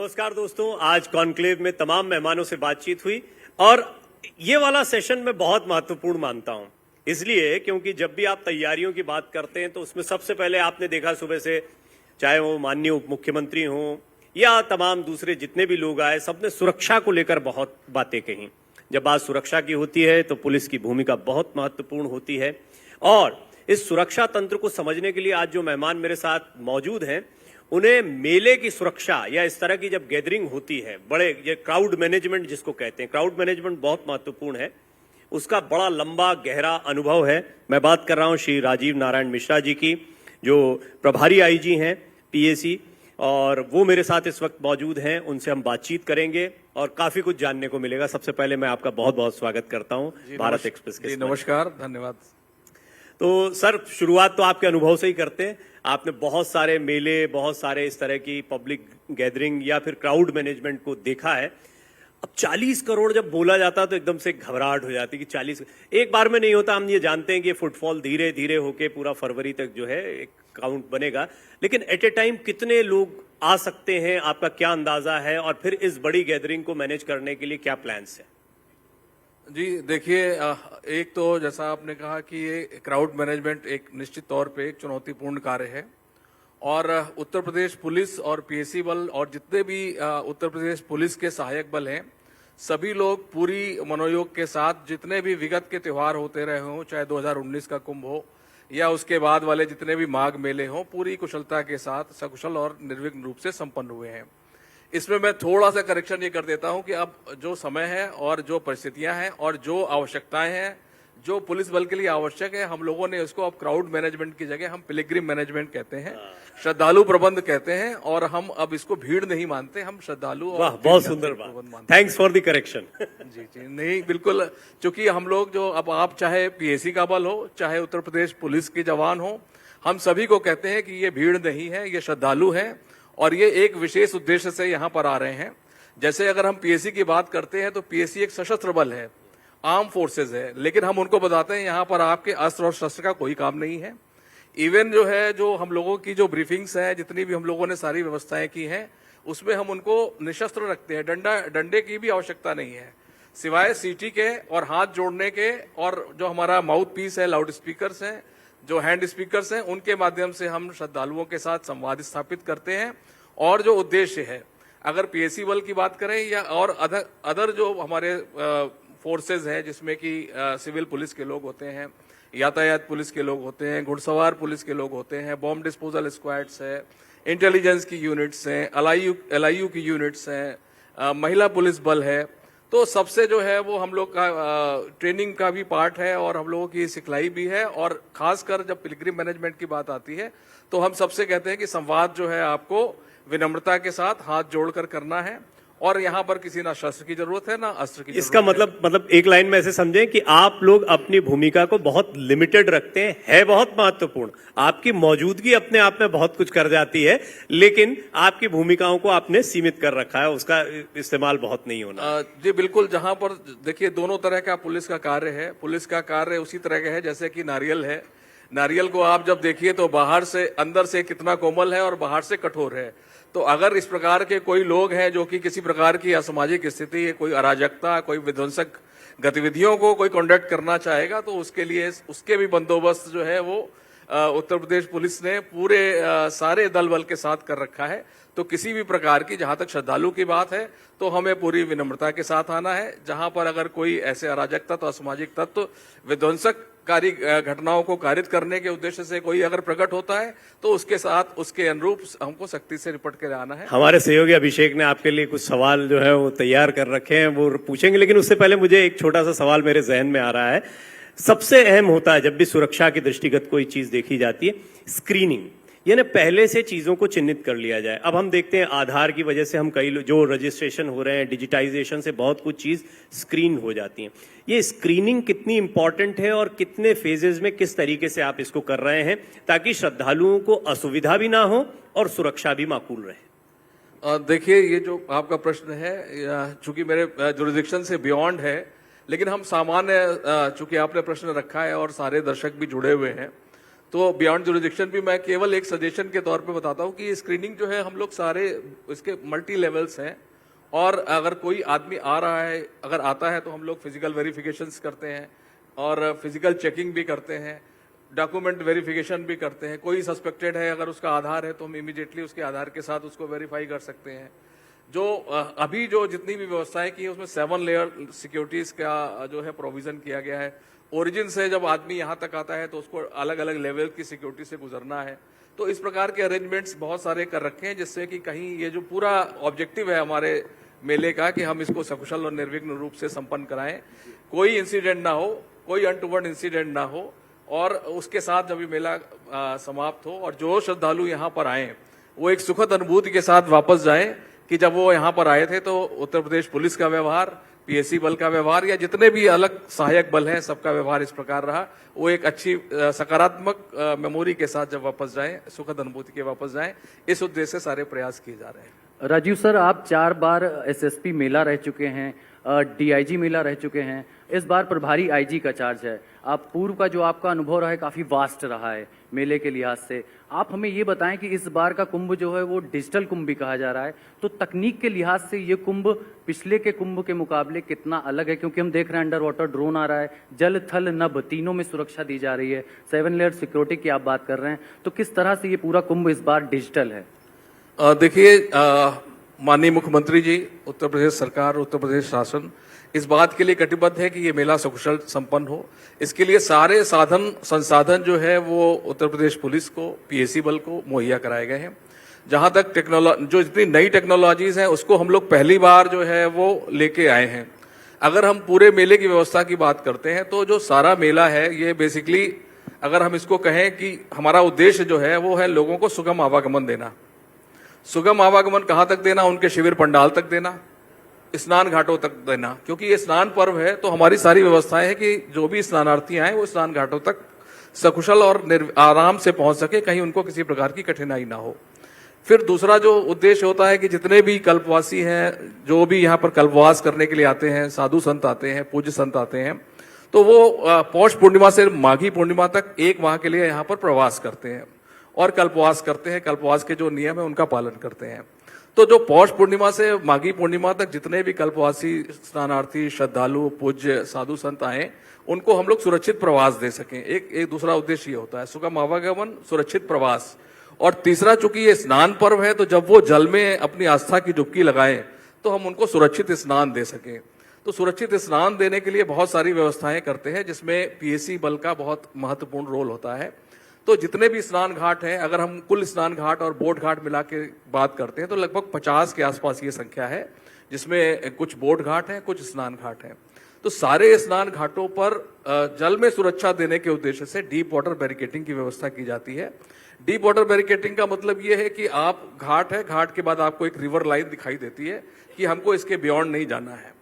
नमस्कार दोस्तों, आज कॉन्क्लेव में तमाम मेहमानों से बातचीत हुई और ये वाला सेशन मैं बहुत महत्वपूर्ण मानता हूं, इसलिए क्योंकि जब भी आप तैयारियों की बात करते हैं तो उसमें सबसे पहले आपने देखा सुबह से, चाहे वो माननीय उप मुख्यमंत्री हों या तमाम दूसरे जितने भी लोग आए, सबने सुरक्षा को लेकर बहुत बातें कही। जब बात सुरक्षा की होती है तो पुलिस की भूमिका बहुत महत्वपूर्ण होती है और इस सुरक्षा तंत्र को समझने के लिए आज जो मेहमान मेरे साथ मौजूद हैं, उन्हें मेले की सुरक्षा या इस तरह की जब गैदरिंग होती है, बड़े ये क्राउड मैनेजमेंट जिसको कहते हैं, क्राउड मैनेजमेंट बहुत महत्वपूर्ण है, उसका बड़ा लंबा गहरा अनुभव है। मैं बात कर रहा हूं श्री राजीव नारायण मिश्रा जी की, जो प्रभारी आईजी हैं पीएसी, और वो मेरे साथ इस वक्त मौजूद हैं। उनसे हम बातचीत करेंगे और काफी कुछ जानने को मिलेगा। सबसे पहले मैं आपका बहुत बहुत स्वागत करता हूं भारत एक्सप्रेस के। नमस्कार, धन्यवाद। तो सर, शुरुआत तो आपके अनुभव से ही करते हैं। आपने बहुत सारे मेले, बहुत सारे इस तरह की पब्लिक गैदरिंग या फिर क्राउड मैनेजमेंट को देखा है। अब 40 करोड़ जब बोला जाता तो एकदम से घबराहट हो जाती कि 40 एक बार में नहीं होता। हम ये जानते हैं कि फुटफॉल धीरे धीरे होके पूरा फरवरी तक जो है एक काउंट बनेगा, लेकिन एट ए टाइम कितने लोग आ सकते हैं, आपका क्या अंदाजा है, और फिर इस बड़ी गैदरिंग को मैनेज करने के लिए क्या प्लान्स है? जी देखिए, एक तो जैसा आपने कहा कि ये क्राउड मैनेजमेंट एक निश्चित तौर पे एक चुनौतीपूर्ण कार्य है और उत्तर प्रदेश पुलिस और पीएसी बल और जितने भी उत्तर प्रदेश पुलिस के सहायक बल हैं, सभी लोग पूरी मनोयोग के साथ जितने भी विगत के त्यौहार होते रहे हों, चाहे 2019 का कुंभ हो या उसके बाद वाले जितने भी माघ मेले हों, पूरी कुशलता के साथ सकुशल और निर्विघ्न रूप से संपन्न हुए हैं। इसमें मैं थोड़ा सा करेक्शन ये कर देता हूं कि अब जो समय है और जो परिस्थितियां हैं और जो आवश्यकताएं हैं, जो पुलिस बल के लिए आवश्यक है, हम लोगों ने इसको अब क्राउड मैनेजमेंट की जगह हम पिलग्रिम मैनेजमेंट कहते हैं, श्रद्धालु प्रबंध कहते हैं, और हम अब इसको भीड़ नहीं मानते, हम श्रद्धालु। वाह, बहुत सुंदर बात, थैंक्स फॉर द करेक्शन। जी जी, नहीं बिल्कुल, क्योंकि हम लोग जो अब आप चाहे पीएसी का बल हो, चाहे उत्तर प्रदेश पुलिस के जवान हो, हम सभी को कहते हैं कि ये भीड़ नहीं है, ये श्रद्धालु है और ये एक विशेष उद्देश्य से यहाँ पर आ रहे हैं। जैसे अगर हम पीएसी की बात करते हैं तो पीएसी एक सशस्त्र बल है, आर्म फोर्सेज है, लेकिन हम उनको बताते हैं यहाँ पर आपके अस्त्र और शस्त्र का कोई काम नहीं है। इवन जो है, जो हम लोगों की जो ब्रीफिंग्स है, जितनी भी हम लोगों ने सारी व्यवस्थाएं की हैं, उसमें हम उनको निशस्त्र रखते हैं। डंडे की भी आवश्यकता नहीं है, सिवाय सीटी के और हाथ जोड़ने के, और जो हमारा माउथ पीस है, लाउड स्पीकर्स हैं, जो हैंड स्पीकर्स हैं, उनके माध्यम से हम श्रद्धालुओं के साथ संवाद स्थापित करते हैं। और जो उद्देश्य है, अगर पीएसी बल की बात करें या और अदर जो हमारे फोर्सेज हैं, जिसमें कि सिविल पुलिस के लोग होते हैं, यातायात पुलिस के लोग होते हैं, घुड़सवार पुलिस के लोग होते हैं, बॉम्ब डिस्पोजल स्क्वाड्स है, इंटेलिजेंस की यूनिट्स हैं, एलआईयू की यूनिट्स हैं, महिला पुलिस बल है, तो सबसे जो है वो हम लोग का ट्रेनिंग का भी पार्ट है और हम लोगों की सिखलाई भी है। और खासकर जब पिलग्रिम मैनेजमेंट की बात आती है तो हम सबसे कहते हैं कि संवाद जो है आपको विनम्रता के साथ हाथ जोड़कर करना है, और यहाँ पर किसी ना शस्त्र की जरूरत है ना अस्त्र की। इसका मतलब एक लाइन में ऐसे समझें कि आप लोग अपनी भूमिका को बहुत लिमिटेड रखते हैं, है बहुत महत्वपूर्ण। आपकी मौजूदगी अपने आप में बहुत कुछ कर जाती है, लेकिन आपकी भूमिकाओं को आपने सीमित कर रखा है, उसका इस्तेमाल बहुत नहीं होना। जी बिल्कुल, जहां पर देखिए दोनों तरह का पुलिस का कार्य है। पुलिस का कार्य उसी तरह का है जैसे कि नारियल है। नारियल को आप जब देखिए तो बाहर से, अंदर से कितना कोमल है और बाहर से कठोर है। तो अगर इस प्रकार के कोई लोग हैं जो कि किसी प्रकार की असामाजिक स्थिति, कोई अराजकता, कोई विध्वंसक गतिविधियों को कोई कंडक्ट करना चाहेगा, तो उसके लिए उसके भी बंदोबस्त जो है वो उत्तर प्रदेश पुलिस ने पूरे सारे दल बल के साथ कर रखा है। तो किसी भी प्रकार की, जहां तक श्रद्धालु की बात है, तो हमें पूरी विनम्रता के साथ आना है। जहां पर अगर कोई ऐसे अराजक तत्व, असामाजिक तत्व, विध्वंसकारी घटनाओं को कारित करने के उद्देश्य से कोई अगर प्रकट होता है, तो उसके साथ उसके अनुरूप हमको सख्ती से निपट के आना है। हमारे सहयोगी अभिषेक ने आपके लिए कुछ सवाल जो है वो तैयार कर रखे हैं, वो पूछेंगे, लेकिन उससे पहले मुझे एक छोटा सा सवाल मेरे जहन में आ रहा है। सबसे अहम होता है जब भी सुरक्षा की दृष्टिगत कोई चीज देखी जाती है, स्क्रीनिंग, यानी पहले से चीजों को चिन्हित कर लिया जाए। अब हम देखते हैं आधार की वजह से हम कई जो रजिस्ट्रेशन हो रहे हैं, डिजिटाइजेशन से बहुत कुछ चीज स्क्रीन हो जाती हैं। ये स्क्रीनिंग कितनी इंपॉर्टेंट है और कितने फेजेस में किस तरीके से आप इसको कर रहे हैं ताकि श्रद्धालुओं को असुविधा भी ना हो और सुरक्षा भी माकूल रहे? देखिए, ये जो आपका प्रश्न है, चूंकि मेरे जुरिडिक्शन से बियॉन्ड है, लेकिन हम सामान्य, चूंकि आपने प्रश्न रखा है और सारे दर्शक भी जुड़े हुए हैं, तो बियॉन्ड जुरिडिक्शन भी मैं केवल एक सजेशन के तौर पे बताता हूँ कि स्क्रीनिंग जो है हम लोग सारे इसके मल्टी लेवल्स हैं, और अगर कोई आदमी आ रहा है, अगर आता है तो हम लोग फिजिकल वेरिफिकेशंस करते हैं और फिजिकल चेकिंग भी करते हैं, डॉक्यूमेंट वेरिफिकेशन भी करते हैं। कोई सस्पेक्टेड है, अगर उसका आधार है तो हम इमीडिएटली उसके आधार के साथ उसको वेरीफाई कर सकते हैं। जो अभी जो जितनी भी व्यवस्थाएं की है उसमें 7 लेयर सिक्योरिटीज का जो है प्रोविजन किया गया है। ओरिजिन से जब आदमी यहाँ तक आता है तो उसको अलग अलग लेवल की सिक्योरिटी से गुजरना है। तो इस प्रकार के अरेंजमेंट्स बहुत सारे कर रखे हैं, जिससे कि कहीं ये जो पूरा ऑब्जेक्टिव है हमारे मेले का कि हम इसको सकुशल और निर्विघ्न रूप से संपन्न कराएं, कोई इंसिडेंट ना हो, कोई अनटूवर्ड इंसिडेंट ना हो, और उसके साथ जब ये मेला समाप्त हो और जो श्रद्धालु यहाँ पर आए वो एक सुखद अनुभूति के साथ वापस जाएं कि जब वो यहाँ पर आए थे तो उत्तर प्रदेश पुलिस का व्यवहार, पीएसी बल का व्यवहार या जितने भी अलग सहायक बल हैं सबका व्यवहार इस प्रकार रहा। वो एक अच्छी सकारात्मक मेमोरी के साथ जब वापस जाएं, सुखद अनुभूति के वापस जाएं, इस उद्देश्य से सारे प्रयास किए जा रहे हैं। राजीव सर, आप 4 बार एसएसपी मेला रह चुके हैं, डीआईजी मेला रह चुके हैं, इस बार प्रभारी आईजी का चार्ज है। आप पूर्व का जो आपका अनुभव रहा है काफी वास्ट रहा है मेले के लिहाज से। आप हमें ये बताएं कि इस बार का कुंभ जो है वो डिजिटल कुंभ भी कहा जा रहा है, तो तकनीक के लिहाज से ये कुंभ पिछले के कुंभ के मुकाबले कितना अलग है? क्योंकि हम देख रहे हैं अंडर वाटर ड्रोन आ रहा है, जल थल नभ तीनों में सुरक्षा दी जा रही है, 7 लेयर सिक्योरिटी की आप बात कर रहे हैं, तो किस तरह से ये पूरा कुंभ इस बार डिजिटल है? देखिए, माननीय मुख्यमंत्री जी, उत्तर प्रदेश सरकार, उत्तर प्रदेश शासन इस बात के लिए कटिबद्ध है कि ये मेला सकुशल संपन्न हो। इसके लिए सारे साधन संसाधन जो है वो उत्तर प्रदेश पुलिस को, पीएसी बल को मुहैया कराए गए हैं। जहां तक जो जितनी नई टेक्नोलॉजीज हैं उसको हम लोग पहली बार जो है वो लेके आए हैं। अगर हम पूरे मेले की व्यवस्था की बात करते हैं तो जो सारा मेला है ये बेसिकली, अगर हम इसको कहें कि हमारा उद्देश्य जो है वो है लोगों को सुगम आवागमन देना। सुगम आवागमन कहाँ तक देना? उनके शिविर पंडाल तक देना, स्नान घाटों तक देना, क्योंकि ये स्नान पर्व है तो हमारी सारी व्यवस्थाएं हैं कि जो भी स्नानार्थी आए वो स्नान घाटों तक सकुशल और आराम से पहुंच सके, कहीं उनको किसी प्रकार की कठिनाई ना हो। फिर दूसरा जो उद्देश्य होता है कि जितने भी कल्पवासी हैं, जो भी यहाँ पर कल्पवास करने के लिए आते हैं, साधु संत आते हैं, पूज्य संत आते हैं, तो वो पौष पूर्णिमा से माघी पूर्णिमा तक एक माह के लिए यहाँ पर प्रवास करते हैं और कल्पवास करते हैं। कल्पवास के जो नियम है उनका पालन करते हैं। तो जो पौष पूर्णिमा से माघी पूर्णिमा तक जितने भी कल्पवासी, स्नानार्थी, श्रद्धालु, पूज्य, साधु संत आए, उनको हम लोग सुरक्षित प्रवास दे सकें। एक दूसरा उद्देश्य ये होता है, सुगम आवागमन, सुरक्षित प्रवास। और तीसरा, चूंकि ये स्नान पर्व है तो जब वो जल में अपनी आस्था की डुबकी लगाएं तो हम उनको सुरक्षित स्नान दे सकें। तो सुरक्षित स्नान देने के लिए बहुत सारी व्यवस्थाएं करते हैं, जिसमें पीएसी बल का बहुत महत्वपूर्ण रोल होता है। तो जितने भी स्नान घाट हैं, अगर हम कुल स्नान घाट और बोट घाट मिला के बात करते हैं तो लगभग 50 के आसपास ये संख्या है, जिसमें कुछ बोट घाट हैं, कुछ स्नान घाट हैं। तो सारे स्नान घाटों पर जल में सुरक्षा देने के उद्देश्य से डीप वाटर बैरिकेडिंग की व्यवस्था की जाती है। डीप वाटर बैरिकेडिंग का मतलब ये है कि आप घाट है, घाट के बाद आपको एक रिवर लाइन दिखाई देती है कि हमको इसके बियॉन्ड नहीं जाना है।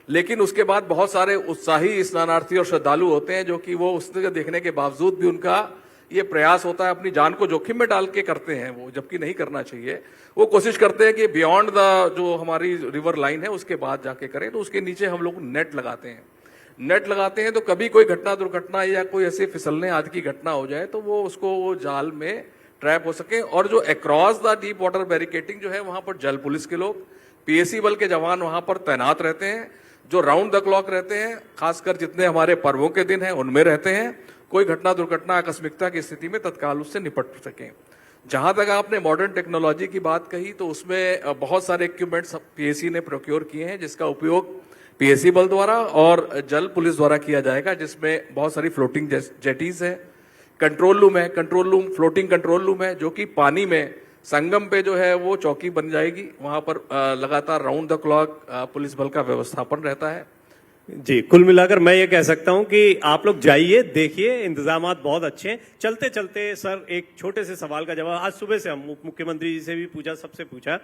लेकिन उसके बाद बहुत सारे उत्साही स्नानार्थी और श्रद्धालु होते हैं जो कि वो उसको देखने के बावजूद भी उनका ये प्रयास होता है, अपनी जान को जोखिम में डाल के करते हैं वो, जबकि नहीं करना चाहिए। वो कोशिश करते हैं कि बियॉन्ड द जो हमारी रिवर लाइन है उसके बाद जाके करें। तो उसके नीचे हम लोग नेट लगाते हैं। नेट लगाते हैं तो कभी कोई घटना, दुर्घटना या कोई ऐसे फिसलने आदि की घटना हो जाए तो वो उसको वो जाल में ट्रैप हो सके। और जो across the deep water barricading जो है वहां पर जल पुलिस के लोग, पीएसी बल के जवान वहां पर तैनात रहते हैं, जो राउंड द क्लॉक रहते हैं, खासकर जितने हमारे पर्वों के दिन हैं उनमें रहते हैं। कोई घटना, दुर्घटना, आकस्मिकता की स्थिति में तत्काल उससे निपट सकें। जहां तक आपने मॉडर्न टेक्नोलॉजी की बात कही तो उसमें बहुत सारे इक्विपमेंट्स पीएसी ने प्रोक्योर किए हैं, जिसका उपयोग पीएसी बल द्वारा और जल पुलिस द्वारा किया जाएगा, जिसमें बहुत सारी फ्लोटिंग जेटीज है, कंट्रोल रूम है, फ्लोटिंग कंट्रोल रूम है, जो कि पानी में संगम पे जो है वो चौकी बन जाएगी। वहां पर लगातार राउंड द क्लॉक पुलिस बल का व्यवस्थापन रहता है। जी, कुल मिलाकर मैं ये कह सकता हूं कि आप लोग जाइए, देखिए, इंतजामात बहुत अच्छे हैं। चलते चलते सर एक छोटे से सवाल का जवाब आज सुबह से हम मुख्यमंत्री जी से भी पूछा, सबसे पूछा।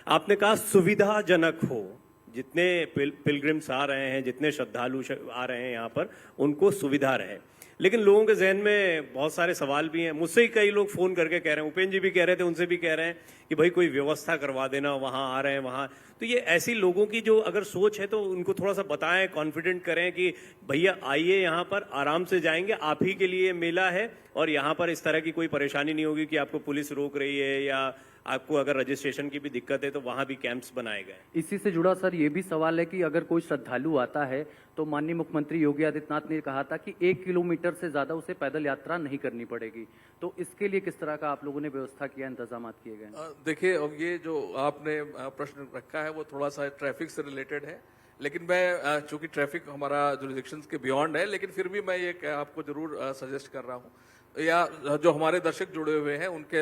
आपने कहा सुविधाजनक हो, जितने पिलग्रिम्स आ रहे हैं, जितने श्रद्धालु आ रहे हैं यहाँ पर, उनको सुविधा रहे। लेकिन लोगों के जहन में बहुत सारे सवाल भी हैं। मुझसे ही कई लोग फोन करके कह रहे हैं, उपेंद्र जी भी कह रहे थे, उनसे भी कह रहे हैं कि भाई कोई व्यवस्था करवा देना, वहां आ रहे हैं वहां। तो ये ऐसी लोगों की जो अगर सोच है तो उनको थोड़ा सा बताएं, कॉन्फिडेंट करें कि भैया आइए, यहाँ पर आराम से जाएंगे, आप ही के लिए मेला है और यहाँ पर इस तरह की कोई परेशानी नहीं होगी कि आपको पुलिस रोक रही है या आपको अगर रजिस्ट्रेशन की भी दिक्कत है तो वहां भी कैंप्स बनाए गए। इसी से जुड़ा सर ये भी सवाल है कि अगर कोई श्रद्धालु आता है तो माननीय मुख्यमंत्री योगी आदित्यनाथ ने कहा था कि 1 किलोमीटर से ज्यादा उसे पैदल यात्रा नहीं करनी पड़ेगी, तो इसके लिए किस तरह का आप लोगों ने व्यवस्था किया, इंतजाम किए गए? देखिए, अब ये जो आपने प्रश्न रखा है वो थोड़ा सा ट्रैफिक से रिलेटेड है, लेकिन मैं चूंकि ट्रैफिक हमारा जुरिडिक्शंस के बियॉन्ड है, लेकिन फिर भी मैं ये आपको जरूर सजेस्ट कर रहा हूँ या जो हमारे दर्शक जुड़े हुए हैं उनके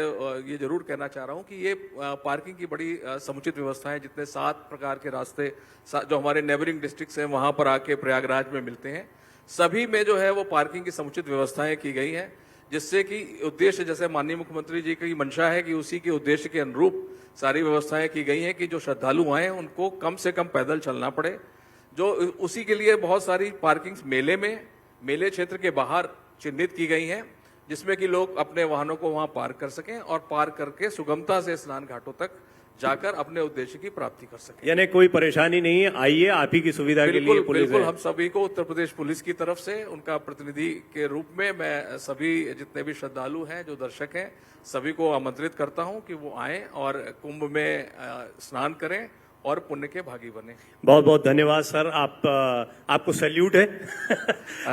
ये जरूर कहना चाह रहा हूँ कि ये पार्किंग की बड़ी समुचित व्यवस्था है। जितने 7 प्रकार के रास्ते जो हमारे नेबरिंग डिस्ट्रिक्ट्स हैं वहाँ पर आके प्रयागराज में मिलते हैं, सभी में जो है वो पार्किंग की समुचित व्यवस्थाएं की गई हैं, जिससे कि उद्देश्य, जैसे माननीय मुख्यमंत्री जी की मंशा है कि उसी के उद्देश्य के अनुरूप सारी व्यवस्थाएं की गई हैं कि जो श्रद्धालु आए उनको कम से कम पैदल चलना पड़े। जो उसी के लिए बहुत सारी पार्किंग्स मेले क्षेत्र के बाहर चिन्हित की गई हैं, जिसमें कि लोग अपने वाहनों को वहां पार्क कर सकें और पार्क करके सुगमता से स्नान घाटों तक जाकर अपने उद्देश्य की प्राप्ति कर सकें। यानी कोई परेशानी नहीं है, आइए, आप ही की सुविधा के लिए पुलिस बिल्कुल है। हम सभी को उत्तर प्रदेश पुलिस की तरफ से उनका प्रतिनिधि के रूप में मैं सभी जितने भी श्रद्धालु हैं, जो दर्शक हैं, सभी को आमंत्रित करता हूं कि वो आएं और कुंभ में स्नान करें और पुण्य के भागी बने। बहुत बहुत धन्यवाद सर, आपको सैल्यूट है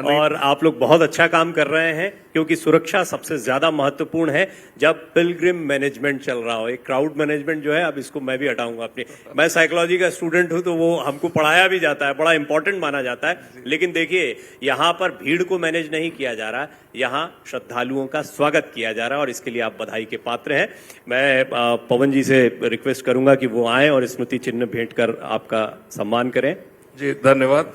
और आप लोग बहुत अच्छा काम कर रहे हैं, क्योंकि सुरक्षा सबसे ज्यादा महत्वपूर्ण है जब पिलग्रिम मैनेजमेंट चल रहा हो। एक क्राउड मैनेजमेंट जो है, अब इसको मैं भी हटाऊंगा अपनी, मैं साइकोलॉजी का स्टूडेंट हूं तो वो हमको पढ़ाया भी जाता है, बड़ा इंपॉर्टेंट माना जाता है। लेकिन देखिए, यहाँ पर भीड़ को मैनेज नहीं किया जा रहा, यहाँ श्रद्धालुओं का स्वागत किया जा रहा है और इसके लिए आप बधाई के पात्र हैं। मैं पवन जी से रिक्वेस्ट करूंगा कि वो आए और स्मृति चिन्ह भेंट कर आपका सम्मान करें। जी धन्यवाद।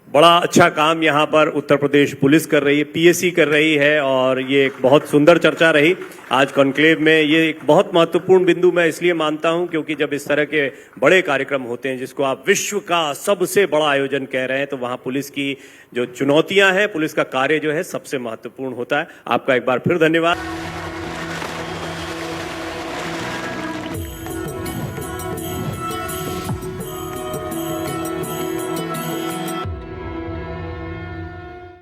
बड़ा अच्छा काम यहाँ पर उत्तर प्रदेश पुलिस कर रही है, पीएसी कर रही है और ये एक बहुत सुंदर चर्चा रही आज कॉन्क्लेव में। ये एक बहुत महत्वपूर्ण बिंदु मैं इसलिए मानता हूँ क्योंकि जब इस तरह के बड़े कार्यक्रम होते हैं जिसको आप विश्व का सबसे बड़ा आयोजन कह रहे हैं, तो वहाँ पुलिस की जो चुनौतियां हैं, पुलिस का कार्य जो है सबसे महत्वपूर्ण होता है। आपका एक बार फिर धन्यवाद।